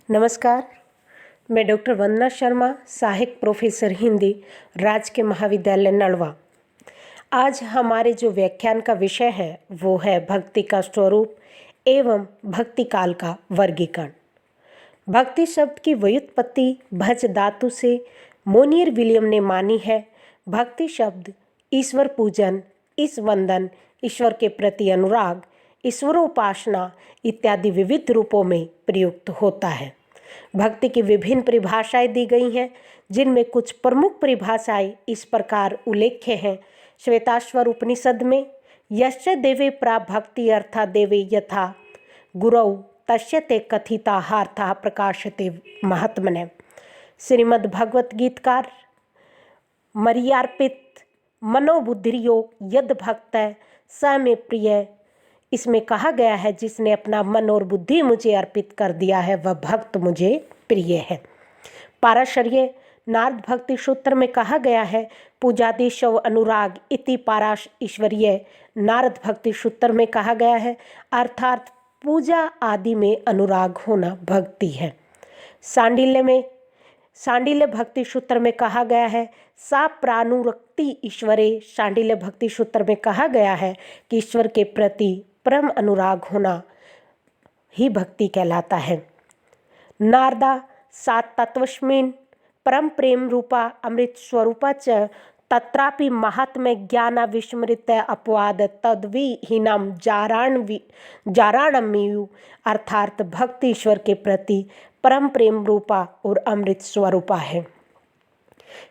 नमस्कार। मैं डॉक्टर वंदना शर्मा, सहायक प्रोफेसर हिंदी, राजकीय महाविद्यालय नलवा। आज हमारे जो व्याख्यान का विषय है वो है भक्ति का स्वरूप एवं भक्ति काल का वर्गीकरण। भक्ति शब्द की व्युत्पत्ति भज धातु से मोनियर विलियम ने मानी है। भक्ति शब्द ईश्वर पूजन, ईश वंदन, ईश्वर के प्रति अनुराग, ईश्वरोपासना इत्यादि विविध रूपों में प्रयुक्त होता है। भक्ति की विभिन्न परिभाषाएं दी गई हैं, जिनमें कुछ प्रमुख परिभाषाएं इस प्रकार उल्लेख्य हैं। श्वेताश्वर उपनिषद में यस्य देवे प्राभक्ति अर्थात देवे यथा गुरौ तस्य ते कथिताहार्थः प्रकाशते महात्मने। श्रीमद् भगवत गीतकार मर्यार्पित मनोबुद्धियोग यद भक्त स में प्रिय, इसमें कहा गया है जिसने अपना मन और बुद्धि मुझे अर्पित कर दिया है वह भक्त मुझे प्रिय है। पाराशर्य नारद भक्ति सूत्र में कहा गया है पूजादि शव अनुराग इति पाराश ईश्वरीय। नारद भक्ति सूत्र में कहा गया है अर्थात पूजा आदि में अनुराग होना भक्ति है। सांडिल्य भक्ति सूत्र में कहा गया है सा प्रानुरक्ति ईश्वरे। सांडिल्य भक्ति सूत्र में कहा गया है कि ईश्वर के प्रति परम अनुराग होना ही भक्ति कहलाता है। नारदा सात तत्वस्मिन् परम प्रेम रूपा अमृत स्वरूपा च तत्रापि महात्म्य ज्ञान विस्मृत अपवाद तद्विहीनम जाराणमीयु। अर्थात भक्ति ईश्वर के प्रति परम प्रेम रूपा और अमृत स्वरूपा है।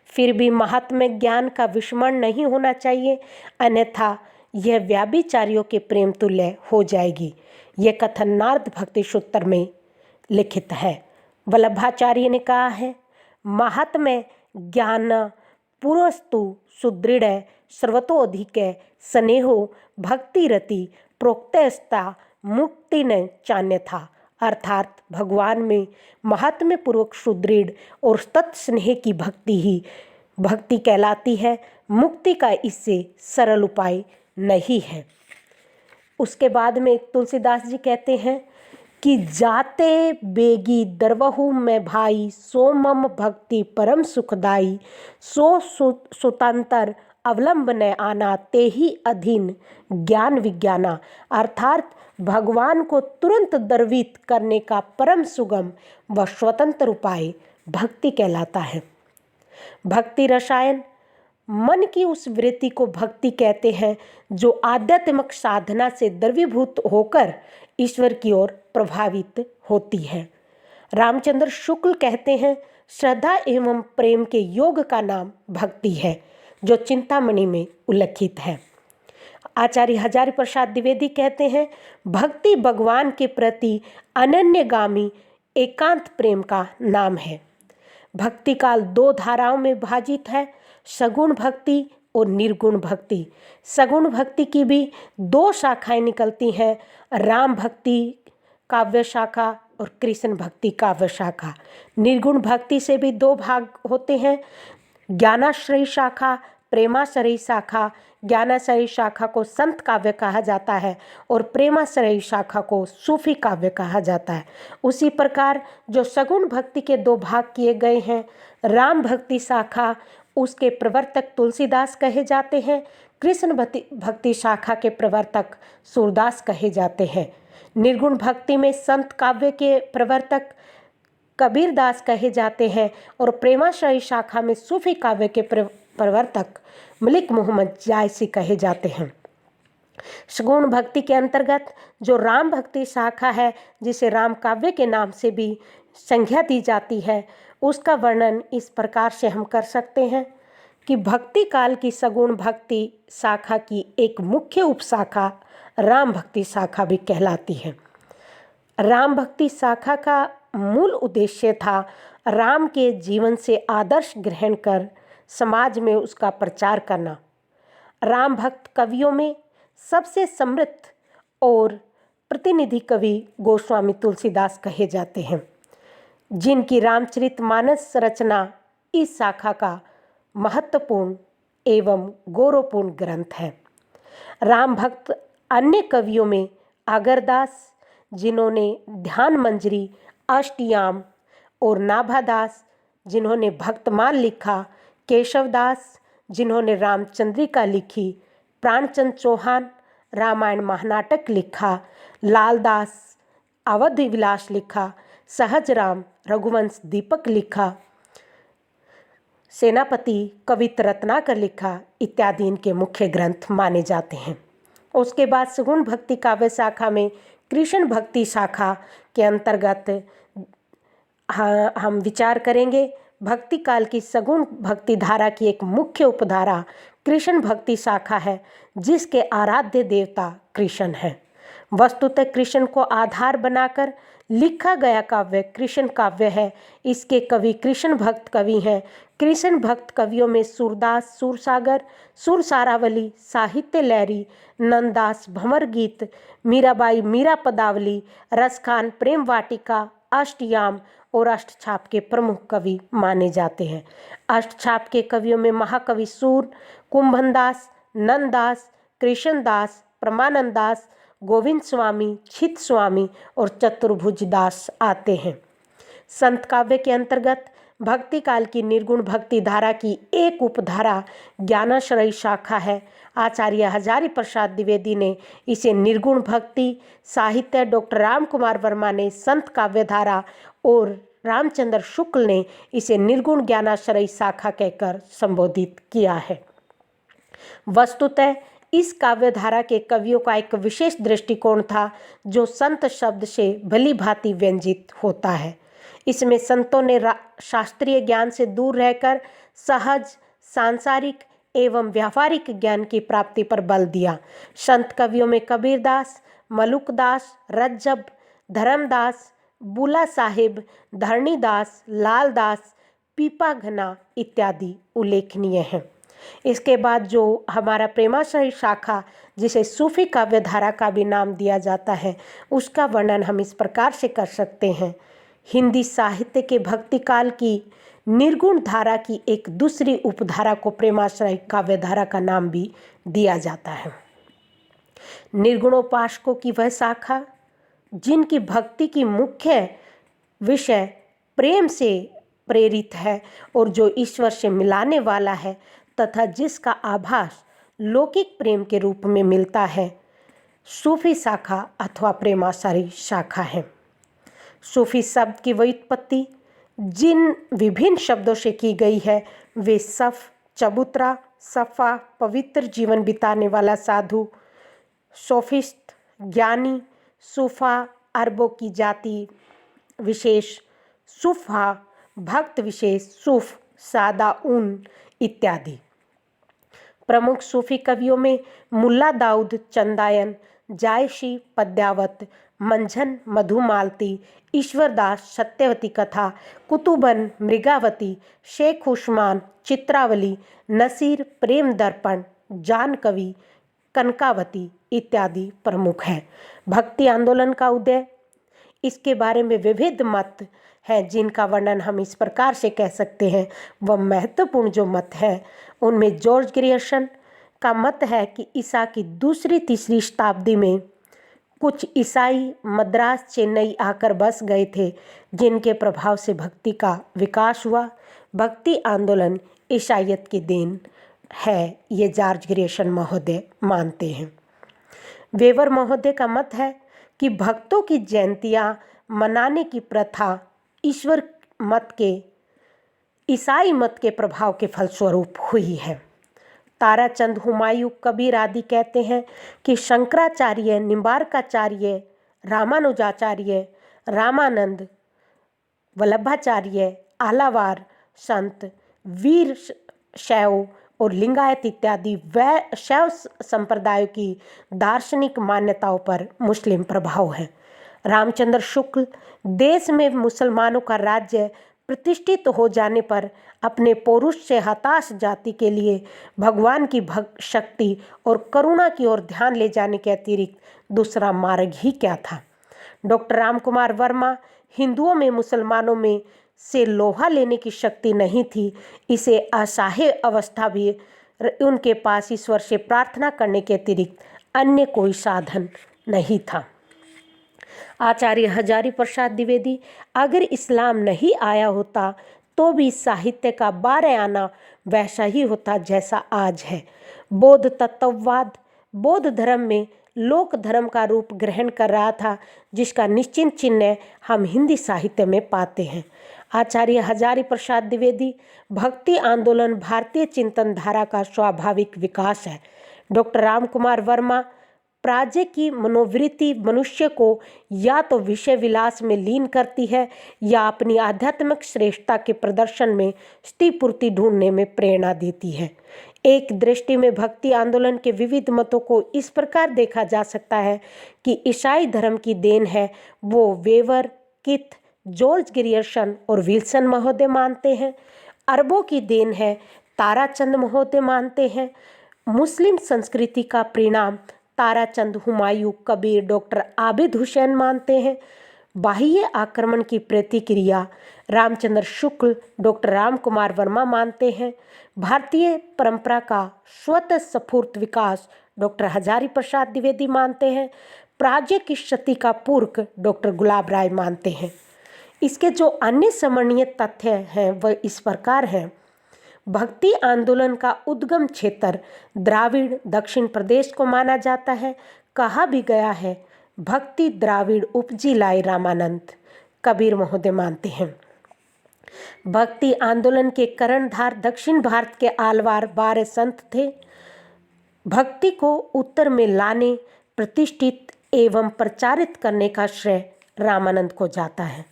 फिर भी महात्म्य ज्ञान का विस्मरण नहीं होना चाहिए, अन्यथा यह व्याभिचारियों के प्रेम तुल्य हो जाएगी। यह कथन नारद भक्ति सूत्र में लिखित है। वल्लभाचार्य ने कहा है महात्म्य ज्ञान पुरस्तु सुदृढ़ सर्वतोधिक स्नेहो भक्ति रति प्रोक्तस्ता मुक्ति न चान्य था। अर्थात भगवान में महात्म्य पूर्वक सुदृढ़ और तत्स्नेह की भक्ति ही भक्ति कहलाती है। मुक्ति का इससे सरल उपाय नहीं है। उसके बाद में तुलसीदास जी कहते हैं कि जाते बेगी दरवहु में भाई सो मम भक्ति परम सुखदाई सो सुतंतर अवलंब न आना ते ही अधीन ज्ञान विज्ञाना। अर्थात भगवान को तुरंत दर्वित करने का परम सुगम व स्वतंत्र उपाय भक्ति कहलाता है। भक्ति रसायन मन की उस वृत्ति को भक्ति कहते हैं जो आध्यात्मिक साधना से द्रवीभूत होकर ईश्वर की ओर प्रभावित होती है। रामचंद्र शुक्ल कहते हैं श्रद्धा एवं प्रेम के योग का नाम भक्ति है, जो चिंतामणि में उल्लिखित है। आचार्य हजारी प्रसाद द्विवेदी कहते हैं भक्ति भगवान के प्रति अनन्यगामी एकांत प्रेम का नाम है। भक्ति काल दो धाराओं में विभाजित है, सगुण भक्ति और निर्गुण भक्ति। सगुण भक्ति की भी दो शाखाएं निकलती हैं, राम भक्ति काव्य शाखा और कृष्ण भक्ति काव्य शाखा। निर्गुण भक्ति से भी दो भाग होते हैं, ज्ञानाश्रयी शाखा, प्रेमाश्रयी शाखा। ज्ञानाश्रयी शाखा को संत काव्य कहा जाता है और प्रेमाश्रयी शाखा को सूफी काव्य कहा जाता है। उसी प्रकार जो सगुण भक्ति के दो भाग किए गए हैं, राम भक्ति शाखा उसके प्रवर्तक तुलसीदास कहे जाते हैं, कृष्ण भक्ति शाखा के प्रवर्तक सूरदास कहे जाते हैं। निर्गुण भक्ति में संत काव्य के प्रवर्तक कबीरदास कहे जाते हैं और प्रेमाश्रयी शाखा में सूफी काव्य के प्रवर्तक मलिक मोहम्मद जायसी कहे जाते हैं। सगुण भक्ति के अंतर्गत जो राम भक्ति शाखा है, जिसे राम काव्य के नाम से भी संज्ञा दी जाती है, उसका वर्णन इस प्रकार से हम कर सकते हैं कि भक्ति काल की सगुण भक्ति शाखा की एक मुख्य उपशाखा राम भक्ति शाखा भी कहलाती है। राम भक्ति शाखा का मूल उद्देश्य था राम के जीवन से आदर्श ग्रहण कर समाज में उसका प्रचार करना। राम भक्त कवियों में सबसे समृद्ध और प्रतिनिधि कवि गोस्वामी तुलसीदास कहे जाते हैं, जिनकी रामचरितमानस रचना इस शाखा का महत्वपूर्ण एवं गौरवपूर्ण ग्रंथ है। राम भक्त अन्य कवियों में अगरदास, जिन्होंने ध्यान मंजरी अष्टयाम और नाभादास जिन्होंने भक्तमाल लिखा, केशवदास जिन्होंने रामचंद्रिका लिखी, प्राणचंद चौहान रामायण महानाटक लिखा, लालदास अवध विलास लिखा, सहजराम रघुवंश दीपक लिखा, सेनापति कवित रत्नाकर लिखा इत्यादि इनके मुख्य ग्रंथ माने जाते हैं। उसके बाद सगुण भक्ति काव्य शाखा में कृष्ण भक्ति शाखा के अंतर्गत हम विचार करेंगे। भक्ति काल की सगुण भक्ति धारा की एक मुख्य उपधारा कृष्ण भक्ति शाखा है, जिसके आराध्य देवता कृष्ण है। वस्तुतः कृष्ण को आधार बनाकर लिखा गया काव्य कृष्ण काव्य है। इसके कवि कृष्ण भक्त कवि हैं। कृष्ण भक्त कवियों में सूरदास सूरसागर, सुरसारावली, साहित्य लहरी, नंददास भंवर गीत, मीराबाई मीरा पदावली, रसखान प्रेम वाटिका, अष्टयाम और अष्टछाप के प्रमुख कवि माने जाते हैं। अष्टछाप के कवियों में महाकवि सूर, कुंभनदास, नंददास, कृष्णदास, परमानंद दास, गोविंद स्वामी, छित स्वामी और चतुर्भुज दास आते हैं। संत काव्य के अंतर्गत भक्ति काल की निर्गुण भक्ति धारा की एक उपधारा ज्ञानाश्रयी शाखा है। आचार्य हजारी प्रसाद द्विवेदी ने इसे निर्गुण भक्ति साहित्य, डॉक्टर राम कुमार वर्मा ने संत काव्य धारा और रामचंद्र शुक्ल ने इसे निर्गुण ज्ञानाश्रयी शाखा कहकर संबोधित किया है। वस्तुतः इस काव्य धारा के कवियों का एक विशेष दृष्टिकोण था, जो संत शब्द से भली भांति व्यंजित होता है। इसमें संतों ने शास्त्रीय ज्ञान से दूर रहकर सहज, सांसारिक एवं व्यावहारिक ज्ञान की प्राप्ति पर बल दिया। संत कवियों में कबीरदास, मलुकदास, रज्जब, धर्मदास, बुला साहिब, धरणीदास, लालदास, पीपा घना इत्यादि उल्लेखनीय हैं। इसके बाद जो हमारा प्रेमाश्रयी शाखा, जिसे सूफी काव्य धारा का भी नाम दिया जाता है, उसका वर्णन हम इस प्रकार से कर सकते हैं। हिंदी साहित्य के भक्ति काल की निर्गुण धारा की एक दूसरी उपधारा को प्रेमाश्रयी काव्य धारा का नाम भी दिया जाता है। निर्गुणोपासकों की वह शाखा जिनकी भक्ति की मुख्य विषय प्रेम से प्रेरित है और जो ईश्वर से मिलाने वाला है तथा जिसका आभास लौकिक प्रेम के रूप में मिलता है, सूफी शाखा अथवा प्रेमाश्रयी शाखा है। सूफी शब्द की व्युत्पत्ति जिन विभिन्न शब्दों से की गई है, वे सफ, चबूतरा, सफ़ा, पवित्र जीवन बिताने वाला साधु, सोफिस्ट, ज्ञानी, सूफा, अरबों की जाति विशेष, सूफा, भक्त विशेष, सूफ, सादा ऊन इत्यादि। प्रमुख सूफी कवियों में मुल्ला दाऊद चंदायन, जायशी पद्यावत, मंझन मधुमालती, ईश्वरदास सत्यवती कथा, कुतुबन मृगावती, शेख उस्मान चित्रावली, नसीर प्रेम दर्पण, जान कवि, कनकावती इत्यादि प्रमुख हैं। भक्ति आंदोलन का उदय, इसके बारे में विविध मत हैं, जिनका वर्णन हम इस प्रकार से कह सकते हैं। वह महत्वपूर्ण जो मत है उनमें जॉर्ज ग्रियर्सन का मत है कि ईसा की दूसरी तीसरी शताब्दी में कुछ ईसाई मद्रास चेन्नई आकर बस गए थे, जिनके प्रभाव से भक्ति का विकास हुआ। भक्ति आंदोलन ईसाइयत की देन है, ये जॉर्ज ग्रियर्सन महोदय मानते हैं। वेवर महोदय का मत है कि भक्तों की जयंतियां मनाने की प्रथा ईश्वर मत के ईसाई मत के प्रभाव के फलस्वरूप हुई है। ताराचंद, हुमायूं, कबीर आदि कहते हैं कि शंकराचार्य, निम्बार्काचार्य, रामानुजाचार्य, रामानंद, वल्लभाचार्य, आलावार संत, वीर शैव और लिंगायत इत्यादि वह शैव संप्रदायों की दार्शनिक मान्यताओं पर मुस्लिम प्रभाव है। रामचंद्र शुक्ल देश में मुसलमानों का राज्य प्रतिष्ठित हो जाने पर अपने पौरुष से हताश जाति के लिए भगवान की शक्ति और करुणा की ओर ध्यान ले जाने के अतिरिक्त दूसरा मार्ग ही क्या था। डॉक्टर राम कुमार वर्मा, हिंदुओं में मुसलमानों में से लोहा लेने की शक्ति नहीं थी, इसे असहाय अवस्था भी उनके पास ईश्वर से प्रार्थना करने के अतिरिक्त अन्य कोई साधन नहीं था। आचार्य हजारी प्रसाद द्विवेदी, अगर इस्लाम नहीं आया होता तो भी साहित्य का 12 आना वैसा ही होता जैसा आज है। बौद्ध तत्ववाद बौद्ध धर्म में लोक धर्म का रूप ग्रहण कर रहा था, जिसका निश्चित चिन्ह हम हिंदी साहित्य में पाते हैं। आचार्य हजारी प्रसाद द्विवेदी, भक्ति आंदोलन भारतीय चिंतन धारा का स्वाभाविक विकास है। डॉक्टर राम कुमार वर्मा, पराजय की मनोवृत्ति मनुष्य को या तो विषय विलास में लीन करती है या अपनी आध्यात्मिक श्रेष्ठता के प्रदर्शन में स्थितिपूर्ति ढूंढने में प्रेरणा देती है। एक दृष्टि में भक्ति आंदोलन के विविध मतों को इस प्रकार देखा जा सकता है कि ईसाई धर्म की देन है वो वेवर, किथ, जॉर्ज ग्रियर्सन और विल्सन महोदय मानते हैं। अरबों की देन है ताराचंद महोदय मानते हैं। मुस्लिम संस्कृति का परिणाम ताराचंद, हुमायूं, कबीर, डॉक्टर आबिद हुसैन मानते हैं। बाह्य आक्रमण की प्रतिक्रिया रामचंद्र शुक्ल, डॉक्टर राम कुमार वर्मा मानते हैं। भारतीय परंपरा का स्वतः स्फूर्त विकास डॉक्टर हजारी प्रसाद द्विवेदी मानते हैं। पराजय की क्षति का पूर्क डॉक्टर गुलाब राय मानते हैं। इसके जो अन्य स्मरणीय तथ्य हैं वह इस प्रकार हैं। भक्ति आंदोलन का उद्गम क्षेत्र द्राविड़ दक्षिण प्रदेश को माना जाता है। कहा भी गया है, भक्ति द्राविड़ उपजी लाई रामानंद, कबीर महोदय मानते हैं। भक्ति आंदोलन के कर्णधार दक्षिण भारत के आलवार 12 संत थे। भक्ति को उत्तर में लाने, प्रतिष्ठित एवं प्रचारित करने का श्रेय रामानंद को जाता है।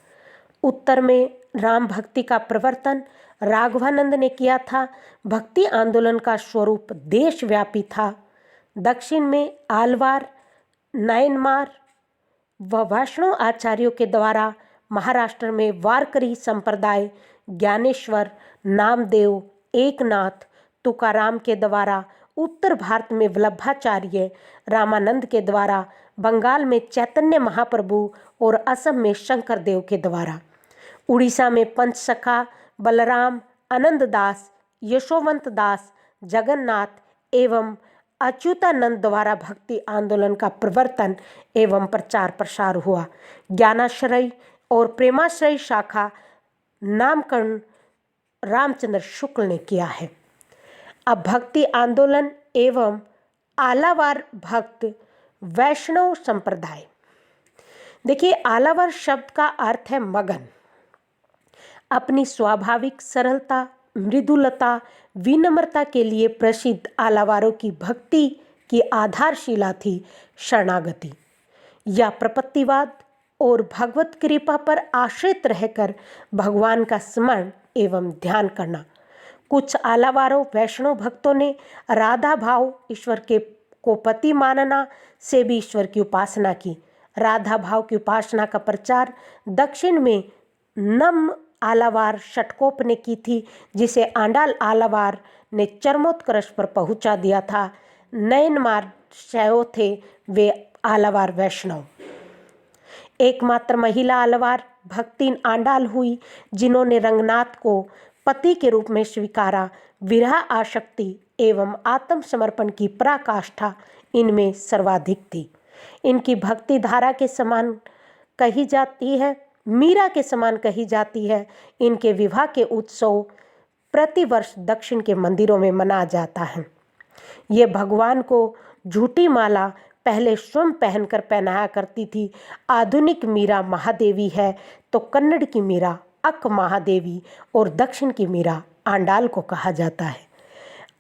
उत्तर में राम भक्ति का प्रवर्तन राघवानंद ने किया था। भक्ति आंदोलन का स्वरूप देशव्यापी था। दक्षिण में आलवार, नायनमार व वैष्णव आचार्यों के द्वारा महाराष्ट्र में वारकरी संप्रदाय, ज्ञानेश्वर, नामदेव, एकनाथ, तुकाराम के द्वारा, उत्तर भारत में वल्लभाचार्य, रामानंद के द्वारा, बंगाल में चैतन्य महाप्रभु और असम में शंकर देव के द्वारा, उड़ीसा में पंचसखा, बलराम, आनंद दास, यशोवंत दास, जगन्नाथ एवं अच्युतानंद द्वारा भक्ति आंदोलन का प्रवर्तन एवं प्रचार प्रसार हुआ। ज्ञानाश्रय और प्रेमाश्रय शाखा नामकरण रामचंद्र शुक्ल ने किया है। अब भक्ति आंदोलन एवं आलावार भक्त वैष्णव संप्रदाय। देखिए, आलावार शब्द का अर्थ है मगन। अपनी स्वाभाविक सरलता, मृदुलता, विनम्रता के लिए प्रसिद्ध आलावारों की भक्ति की आधारशिला थी शरणागति या प्रपत्तिवाद और भगवत कृपा पर आश्रित रहकर भगवान का स्मरण एवं ध्यान करना। कुछ आलावारों वैष्णव भक्तों ने राधा भाव, ईश्वर के को पति मानना से भी ईश्वर की उपासना की। राधा भाव की उपासना का प्रचार दक्षिण में नम आलावार षटकोप ने की थी, जिसे आंडाल आलावार ने चरमोत्कर्ष पर पहुंचा दिया था। नयनमार शैव थे वे आलावार वैष्णव। एकमात्र महिला आलावार भक्तिन आंडाल हुई जिन्होंने रंगनाथ को पति के रूप में स्वीकारा। विरह आसक्ति एवं आत्मसमर्पण की पराकाष्ठा इनमें सर्वाधिक थी। इनकी भक्ति धारा के समान कही जाती है, मीरा के समान कही जाती है। इनके विवाह के उत्सव प्रतिवर्ष दक्षिण के मंदिरों में मनाया जाता है। ये भगवान को झूठी माला पहले स्वयं पहनकर पहनाया करती थी। आधुनिक मीरा महादेवी है तो कन्नड़ की मीरा अक महादेवी और दक्षिण की मीरा आंडाल को कहा जाता है।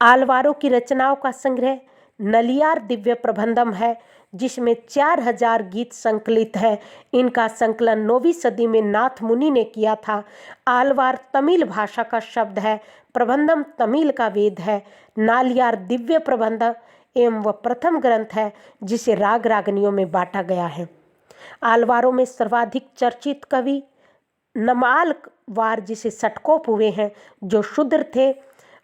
आलवारों की रचनाओं का संग्रह नलियार दिव्य प्रबंधम है, जिसमें 4000 गीत संकलित है। इनका संकलन 9वीं सदी में नाथ मुनि ने किया था। आलवार तमिल भाषा का शब्द है। प्रबंधम तमिल का वेद है। नालियार दिव्य प्रबंध एवं वह प्रथम ग्रंथ है जिसे राग रागनियों में बांटा गया है। आलवारों में सर्वाधिक चर्चित कवि नमालवार जिसे षटकोप हुए हैं, जो शूद्र थे,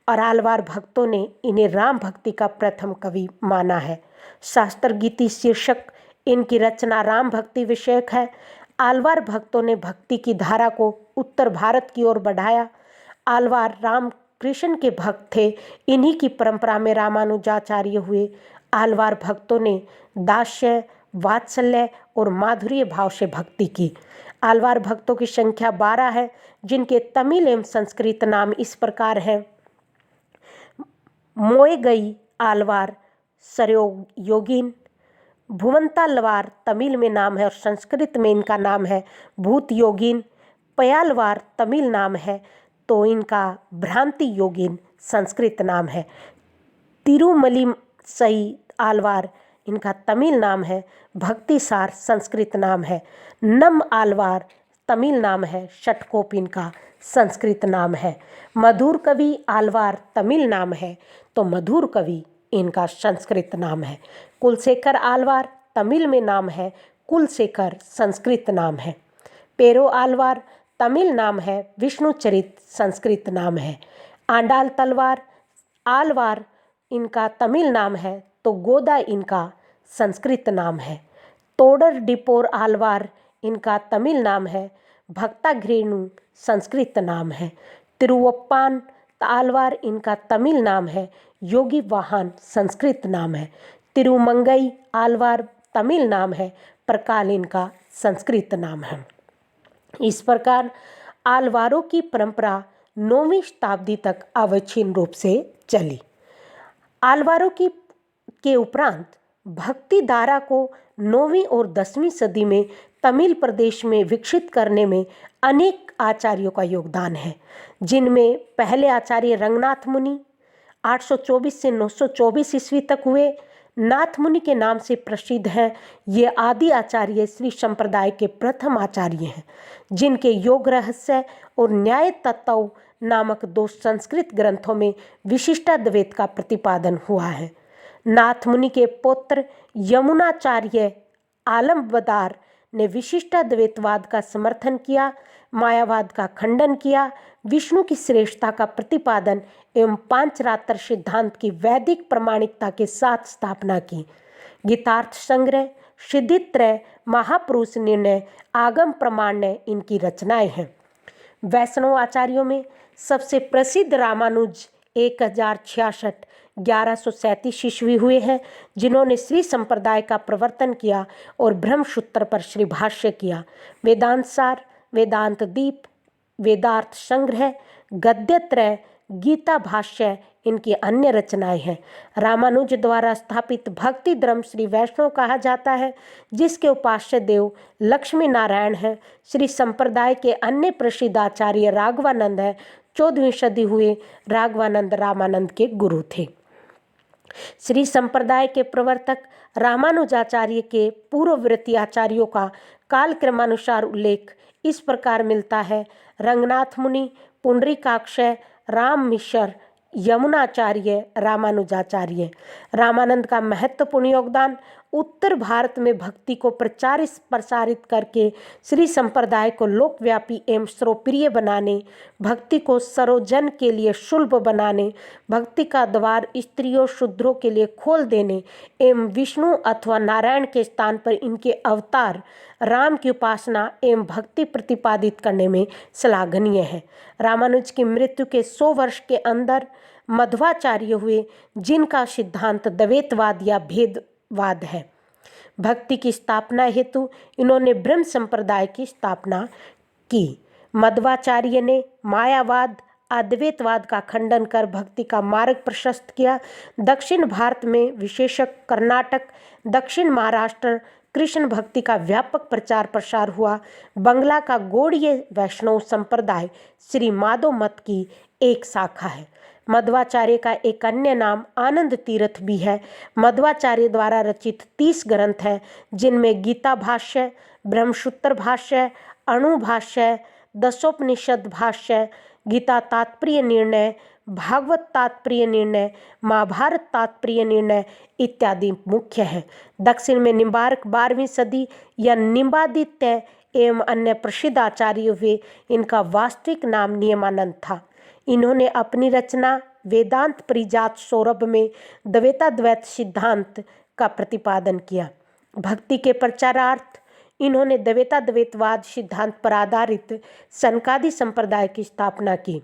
और आलवार भक्तों ने इन्हें राम भक्ति का प्रथम कवि माना है। शास्त्र गीति शीर्षक इनकी रचना राम भक्ति विषयक है। आलवार भक्तों ने भक्ति की धारा को उत्तर भारत की ओर बढ़ाया। आलवार राम कृष्ण के भक्त थे। इन्हीं की परंपरा में रामानुजाचार्य हुए। आलवार भक्तों ने दास्य, वात्सल्य और माधुर्य भाव से भक्ति की। आलवार भक्तों की संख्या 12 है, जिनके तमिल एवं संस्कृत नाम इस प्रकार हैं: मोएगई आलवार सरयोगिन, भुवंतालवार तमिल में नाम है और संस्कृत में इनका नाम है भूत योगिन, पयालवार तमिल नाम है तो इनका भ्रांति योगिन संस्कृत नाम है, तिरुमली सई आलवार इनका तमिल नाम है, भक्तिसार संस्कृत नाम है, नम आलवार तमिल नाम है, षटकोप इनका संस्कृत नाम है, मधुर कवि आलवार तमिल नाम है तो मधुर कवि इनका संस्कृत नाम है, कुलशेखर आलवार तमिल में नाम है, कुलशेखर संस्कृत नाम है, पेरो आलवार तमिल नाम है, विष्णुचरित संस्कृत नाम है, आंडाल तलवार आलवार इनका तमिल नाम है तो गोदा इनका संस्कृत नाम है, तोडर डिपोर आलवार इनका तमिल नाम है, भक्ताघ्रेणु संस्कृत नाम है, तिरुवप्पान आलवार इनका तमिल नाम है, योगी वाहन संस्कृत नाम है, तिरुमंगई आलवार तमिल नाम है, प्रकाल इनका संस्कृत नाम है। इस प्रकार आलवारों की परंपरा 9वीं शताब्दी तक अविच्छिन्न रूप से चली। आलवारों के उपरांत भक्ति धारा को 9वीं और 10वीं सदी में तमिल प्रदेश में विकसित करने में अनेक आचार्यों का योगदान है, जिनमें पहले आचार्य रंगनाथ मुनि 824 से 924 ईस्वी तक हुए, नाथ मुनि के नाम से प्रसिद्ध हैं। ये आदि आचार्य श्री संप्रदाय के प्रथम आचार्य हैं, जिनके योग रहस्य और न्याय तत्व नामक 2 संस्कृत ग्रंथों में विशिष्टाद्वैत का प्रतिपादन हुआ है। नाथ मुनि के पुत्र यमुनाचार्य आलमबदार ने विशिष्टाद्वैतवाद का समर्थन किया, मायावाद का खंडन किया, विष्णु की श्रेष्ठता का प्रतिपादन एवं पांचरात्र सिद्धांत की वैदिक प्रमाणिकता के साथ स्थापना की। गीतार्थ संग्रह, सिद्धित्रय, महापुरुष निर्णय, आगम प्रमाण्य इनकी रचनाएं हैं। वैष्णव आचार्यों में सबसे प्रसिद्ध रामानुज 1066 1137 ईस्वी हुए हैं, जिन्होंने श्री संप्रदाय का प्रवर्तन किया और ब्रह्मसूत्र पर श्री भाष्य किया। वेदांत सार, वेदांत दीप, वेदार्थ संग्रह, गद्यत्रय, गीता भाष्य इनकी अन्य रचनाएं हैं। रामानुज द्वारा स्थापित भक्ति धर्म श्री वैष्णव कहा जाता है, जिसके उपास्य देव लक्ष्मी नारायण हैं। श्री संप्रदाय के अन्य प्रसिद्ध आचार्य राघवानंद है। 14वीं सदी हुए राघवानंद रामानंद के गुरु थे। श्री संप्रदाय के प्रवर्तक रामानुजाचार्य के पूर्ववर्ती आचार्यों का कालक्रमानुसार उल्लेख इस प्रकार मिलता है: रंगनाथ मुनि, पुंडरीकाक्षय, राम मिश्र, यमुनाचार्य, रामानुजाचार्य। रामानंद का महत्वपूर्ण योगदान उत्तर भारत में भक्ति को प्रसारित करके श्री संप्रदाय को लोकव्यापी एवं सर्वप्रिय बनाने, भक्ति को सर्वजन के लिए सुलभ बनाने, भक्ति का द्वार स्त्रियों शूद्रों के लिए खोल देने एवं विष्णु अथवा नारायण के स्थान पर इनके अवतार राम की उपासना एवं भक्ति प्रतिपादित करने में श्लाघनीय है। रामानुज की मृत्यु के 100 वर्ष के अंदर मध्वाचार्य हुए, जिनका सिद्धांत द्वैतवाद या भेदवाद है। भक्ति की स्थापना हेतु इन्होंने ब्रह्म संप्रदाय की स्थापना की। मध्वाचार्य ने मायावाद, अद्वैतवाद का खंडन कर भक्ति का मार्ग प्रशस्त किया। दक्षिण भारत में विशेषक कर्नाटक, दक्षिण महाराष्ट्र कृष्ण भक्ति का व्यापक प्रचार प्रसार हुआ। बंगला का गौड़ीय वैष्णव संप्रदाय श्री माधव मत की एक शाखा है। मध्वाचार्य का एक अन्य नाम आनंद तीर्थ भी है। मध्वाचार्य द्वारा रचित 30 ग्रंथ हैं, जिनमें गीता भाष्य, ब्रह्मसूत्र भाष्य, अणु भाष्य, दशोपनिषद भाष्य, गीता तात्पर्य निर्णय, भागवत तात्पर्य निर्णय, महाभारत तात्पर्य निर्णय इत्यादि मुख्य हैं। दक्षिण में निम्बार्क 12वीं सदी या निम्बादित्य एवं अन्य प्रसिद्ध आचार्य हुए। इनका वास्तविक नाम नियमानंद था। इन्होंने अपनी रचना वेदांत परिजात सौरभ में द्वैताद्वैत सिद्धांत का प्रतिपादन किया। भक्ति के प्रचारार्थ इन्होंने द्वैताद्वैतवाद सिद्धांत पर आधारित सनकादि संप्रदाय की स्थापना की,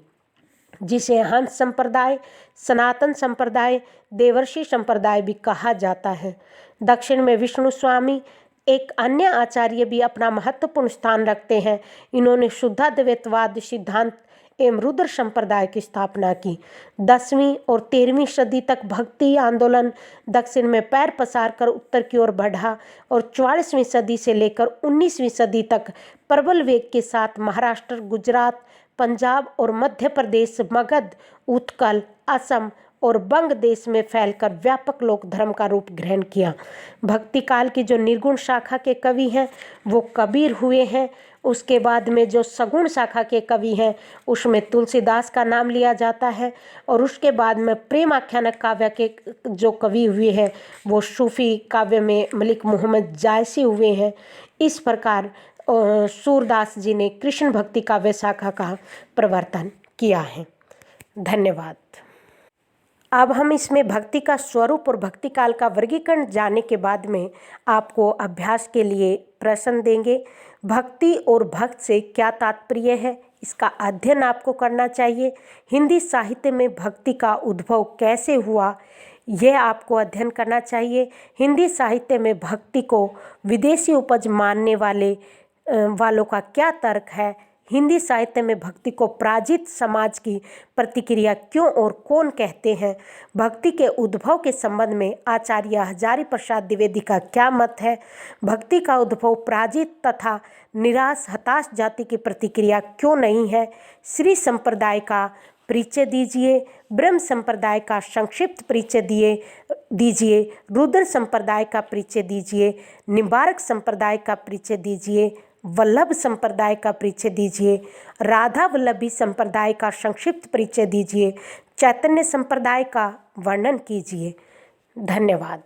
जिसे हंस संप्रदाय, सनातन संप्रदाय, देवर्षि संप्रदाय भी कहा जाता है। दक्षिण में विष्णु स्वामी एक अन्य आचार्य भी अपना महत्वपूर्ण स्थान रखते हैं। इन्होंने शुद्धाद्वैतवाद सिद्धांत एवं रुद्र संप्रदाय की स्थापना की। 10वीं और 13वीं सदी तक भक्ति आंदोलन दक्षिण में पैर पसार कर उत्तर की ओर बढ़ा और 44वीं सदी से लेकर 19वीं सदी तक प्रबल वेग के साथ महाराष्ट्र, गुजरात, पंजाब और मध्य प्रदेश, मगध, उत्कल, असम और बंग देश में फैलकर व्यापक लोक धर्म का रूप ग्रहण किया। भक्ति काल की जो निर्गुण शाखा के कवि हैं वो कबीर हुए हैं। उसके बाद में जो सगुण शाखा के कवि हैं उसमें तुलसीदास का नाम लिया जाता है और उसके बाद में प्रेम आख्यानक काव्य के जो कवि हुए हैं वो सूफी काव्य में मलिक मोहम्मद जायसी हुए हैं। इस प्रकार सूरदास जी ने कृष्ण भक्ति काव्य शाखा का प्रवर्तन किया है। धन्यवाद। अब हम इसमें भक्ति का स्वरूप और भक्ति काल का वर्गीकरण जानने के बाद में आपको अभ्यास के लिए प्रश्न देंगे। भक्ति और भक्त से क्या तात्पर्य है, इसका अध्ययन आपको करना चाहिए। हिंदी साहित्य में भक्ति का उद्भव कैसे हुआ, यह आपको अध्ययन करना चाहिए। हिंदी साहित्य में भक्ति को विदेशी उपज मानने वालों का क्या तर्क है। हिंदी साहित्य में भक्ति को पराजित समाज की प्रतिक्रिया क्यों और कौन कहते हैं। भक्ति के उद्भव के संबंध में आचार्य हजारी प्रसाद द्विवेदी का क्या मत है। भक्ति का उद्भव पराजित तथा निराश हताश जाति की प्रतिक्रिया क्यों नहीं है। श्री संप्रदाय का परिचय दीजिए। ब्रह्म संप्रदाय का संक्षिप्त परिचय दीजिए। रुद्र संप्रदाय का परिचय दीजिए। निम्बार्क संप्रदाय का परिचय दीजिए। वल्लभ संप्रदाय का परिचय दीजिए। राधा वल्लभी संप्रदाय का संक्षिप्त परिचय दीजिए। चैतन्य संप्रदाय का वर्णन कीजिए। धन्यवाद।